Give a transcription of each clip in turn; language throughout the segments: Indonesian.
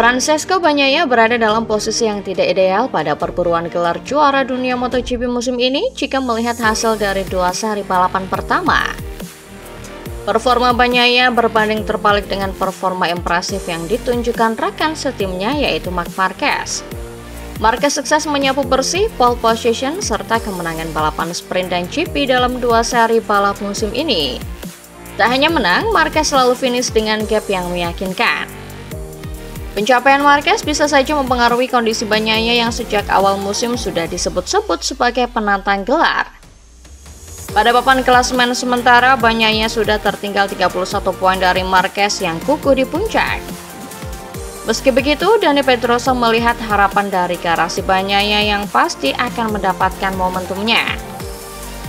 Francesco Bagnaia berada dalam posisi yang tidak ideal pada perburuan gelar juara dunia MotoGP musim ini jika melihat hasil dari 2 seri balapan pertama. Performa Bagnaia berbanding terbalik dengan performa impresif yang ditunjukkan rekan setimnya yaitu Marc Marquez. Marquez sukses menyapu bersih pole position serta kemenangan balapan sprint dan GP dalam 2 seri balap musim ini. Tak hanya menang, Marquez selalu finish dengan gap yang meyakinkan. Pencapaian Marquez bisa saja mempengaruhi kondisi Bagnaia yang sejak awal musim sudah disebut-sebut sebagai penantang gelar. Pada papan klasemen sementara, Bagnaia sudah tertinggal 31 poin dari Marquez yang kukuh di puncak. Meski begitu, Dani Pedrosa melihat harapan dari garasi Bagnaia yang pasti akan mendapatkan momentumnya.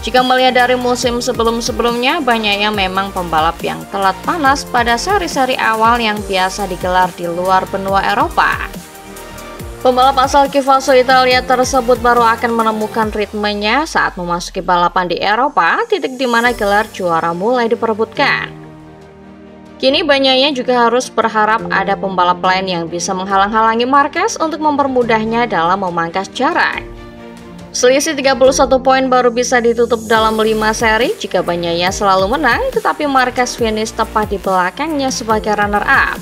Jika melihat dari musim sebelum-sebelumnya, Bagnaia memang pembalap yang telat panas pada seri-seri awal yang biasa digelar di luar benua Eropa. Pembalap asal Chivasso Italia tersebut baru akan menemukan ritmenya saat memasuki balapan di Eropa, titik di mana gelar juara mulai diperebutkan. Kini Bagnaia juga harus berharap ada pembalap lain yang bisa menghalang-halangi Marquez untuk mempermudahnya dalam memangkas jarak. Selisih 31 poin baru bisa ditutup dalam 5 seri jika Bagnaia selalu menang, tetapi Marquez finish tepat di belakangnya sebagai runner-up.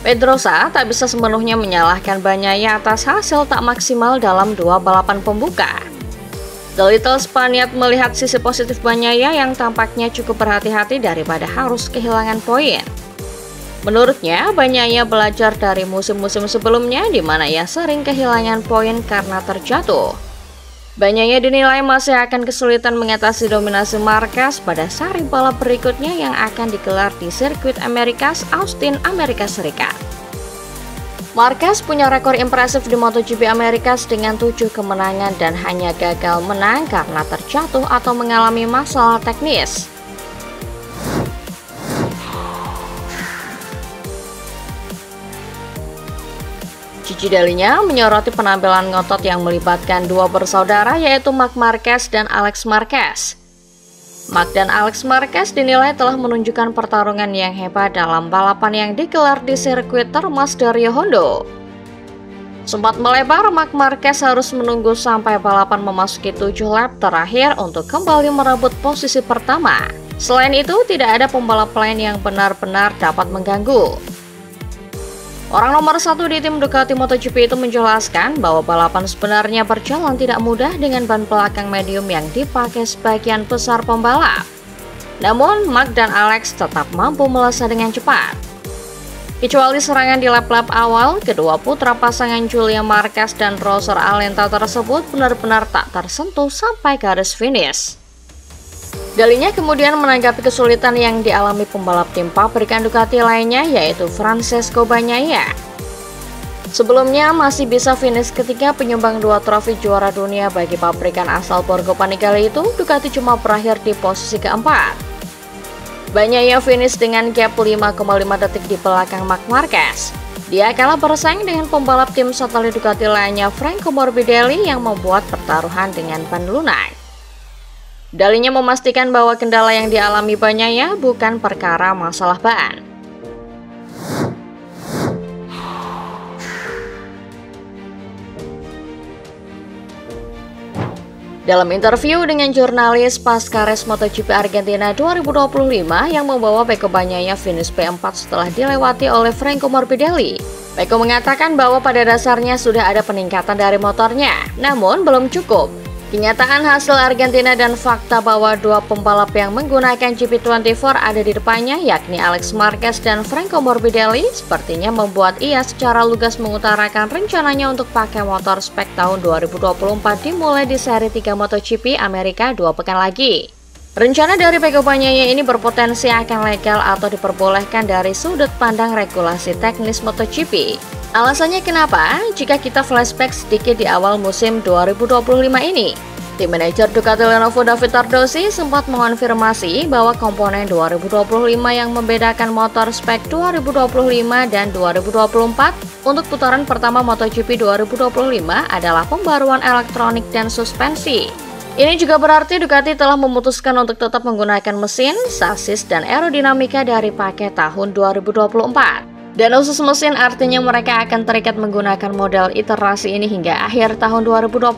Pedrosa tak bisa sepenuhnya menyalahkan Bagnaia atas hasil tak maksimal dalam 2 balapan pembuka. The Little Spaniard melihat sisi positif Bagnaia yang tampaknya cukup berhati-hati daripada harus kehilangan poin. Menurutnya, Bagnaia belajar dari musim-musim sebelumnya di mana ia sering kehilangan poin karena terjatuh. Bagnaia dinilai masih akan kesulitan mengatasi dominasi Marquez pada seri balap berikutnya yang akan digelar di sirkuit Amerikas, Austin, Amerika Serikat. Marquez punya rekor impresif di MotoGP Amerikas dengan 7 kemenangan dan hanya gagal menang karena terjatuh atau mengalami masalah teknis. Gigi Dalinya menyoroti penampilan ngotot yang melibatkan 2 bersaudara yaitu Marc Marquez dan Alex Marquez. Marc dan Alex Marquez dinilai telah menunjukkan pertarungan yang hebat dalam balapan yang digelar di sirkuit Termas de Rio Hondo. Sempat melebar, Marc Marquez harus menunggu sampai balapan memasuki 7 lap terakhir untuk kembali merebut posisi pertama. Selain itu, tidak ada pembalap lain yang benar-benar dapat mengganggu. Orang nomor 1 di tim Ducati MotoGP itu menjelaskan bahwa balapan sebenarnya berjalan tidak mudah dengan ban belakang medium yang dipakai sebagian besar pembalap. Namun, Marc dan Alex tetap mampu melesat dengan cepat. Kecuali serangan di lap-lap awal, kedua putra pasangan Julia Marquez dan Roser Alenta tersebut benar-benar tak tersentuh sampai garis finish. Dalinya kemudian menanggapi kesulitan yang dialami pembalap tim pabrikan Ducati lainnya yaitu Francesco Bagnaia. Sebelumnya masih bisa finish ketiga penyumbang 2 trofi juara dunia bagi pabrikan asal Borgo Panigale itu, Ducati cuma berakhir di posisi keempat. Bagnaia finish dengan gap 5,5 detik di belakang Marc Marquez. Dia kalah bersaing dengan pembalap tim satelit Ducati lainnya Franco Morbidelli yang membuat pertaruhan dengan ban lunak. Dalinya memastikan bahwa kendala yang dialami Bagnaia bukan perkara masalah ban. Dalam interview dengan jurnalis pasca race MotoGP Argentina 2025 yang membawa Pecco Bagnaia finish P4 setelah dilewati oleh Franco Morbidelli, Pecco mengatakan bahwa pada dasarnya sudah ada peningkatan dari motornya, namun belum cukup. Kenyataan hasil Argentina dan fakta bahwa 2 pembalap yang menggunakan GP24 ada di depannya yakni Alex Marquez dan Franco Morbidelli sepertinya membuat ia secara lugas mengutarakan rencananya untuk pakai motor spek tahun 2024 dimulai di seri 3 MotoGP Amerika 2 pekan lagi. Rencana dari Pecco Bagnaia ini berpotensi akan legal atau diperbolehkan dari sudut pandang regulasi teknis MotoGP. Alasannya kenapa? Jika kita flashback sedikit di awal musim 2025 ini, tim manajer Ducati Lenovo David Tardosi sempat mengonfirmasi bahwa komponen 2025 yang membedakan motor spek 2025 dan 2024 untuk putaran pertama MotoGP 2025 adalah pembaruan elektronik dan suspensi. Ini juga berarti Ducati telah memutuskan untuk tetap menggunakan mesin, sasis, dan aerodinamika dari paket tahun 2024. Dan khusus mesin artinya mereka akan terikat menggunakan model iterasi ini hingga akhir tahun 2026.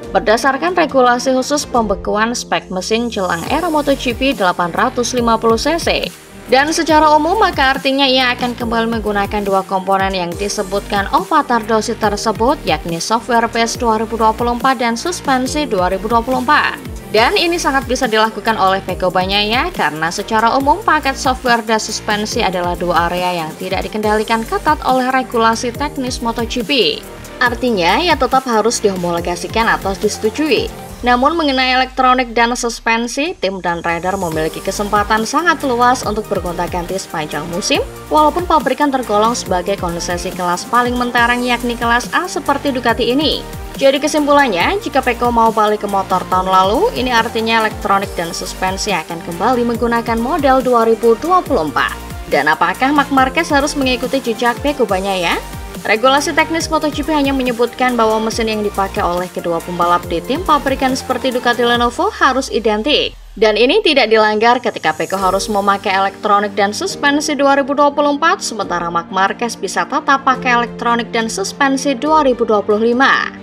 Berdasarkan regulasi khusus pembekuan spek mesin jelang era MotoGP 850cc. Dan secara umum maka artinya ia akan kembali menggunakan dua komponen yang disebutkan Avatar Dosi tersebut, yakni software pace 2024 dan suspensi 2024. Dan ini sangat bisa dilakukan oleh Pecco Bagnaia karena secara umum paket software dan suspensi adalah dua area yang tidak dikendalikan ketat oleh regulasi teknis MotoGP. Artinya, ya tetap harus dihomologasikan atau disetujui. Namun mengenai elektronik dan suspensi, tim dan rider memiliki kesempatan sangat luas untuk bergonta-ganti sepanjang musim, walaupun pabrikan tergolong sebagai konsesi kelas paling mentereng yakni kelas A seperti Ducati ini. Jadi kesimpulannya, jika Pecco mau balik ke motor tahun lalu, ini artinya elektronik dan suspensi akan kembali menggunakan model 2024. Dan apakah Marc Marquez harus mengikuti jejak Pecco Bagnaia? Regulasi teknis MotoGP hanya menyebutkan bahwa mesin yang dipakai oleh kedua pembalap di tim pabrikan seperti Ducati Lenovo harus identik. Dan ini tidak dilanggar ketika Pecco harus memakai elektronik dan suspensi 2024, sementara Marc Marquez bisa tetap pakai elektronik dan suspensi 2025.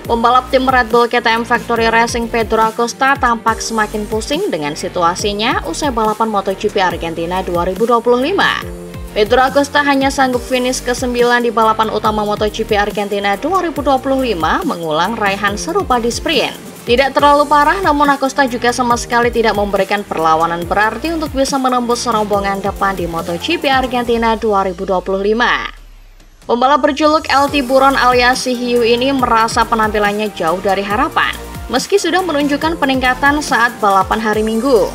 Pembalap tim Red Bull KTM Factory Racing Pedro Acosta tampak semakin pusing dengan situasinya usai balapan MotoGP Argentina 2025. Pedro Acosta hanya sanggup finish ke-9 di balapan utama MotoGP Argentina 2025, mengulang raihan serupa di sprint. Tidak terlalu parah, namun Acosta juga sama sekali tidak memberikan perlawanan berarti untuk bisa menembus rombongan depan di MotoGP Argentina 2025. Pembalap berjuluk El Tiburon alias Si Hiu ini merasa penampilannya jauh dari harapan, meski sudah menunjukkan peningkatan saat balapan hari Minggu.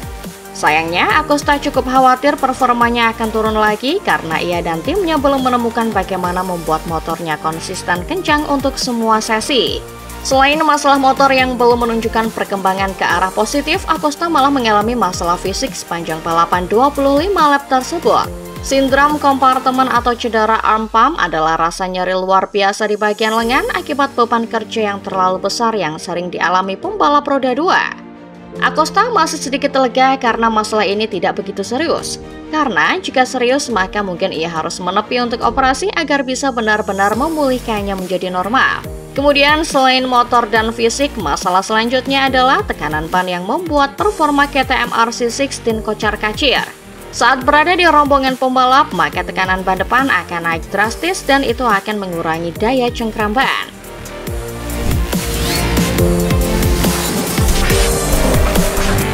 Sayangnya, Acosta cukup khawatir performanya akan turun lagi karena ia dan timnya belum menemukan bagaimana membuat motornya konsisten kencang untuk semua sesi. Selain masalah motor yang belum menunjukkan perkembangan ke arah positif, Acosta malah mengalami masalah fisik sepanjang balapan 25 lap tersebut. Sindrom kompartemen atau cedera arm pump adalah rasa nyeri luar biasa di bagian lengan akibat beban kerja yang terlalu besar yang sering dialami pembalap roda 2. Acosta masih sedikit lega karena masalah ini tidak begitu serius. Karena jika serius maka mungkin ia harus menepi untuk operasi agar bisa benar-benar memulihkannya menjadi normal. Kemudian selain motor dan fisik, masalah selanjutnya adalah tekanan ban yang membuat performa KTM RC16 kocar-kacir. Saat berada di rombongan pembalap, maka tekanan ban depan akan naik drastis dan itu akan mengurangi daya cengkram ban.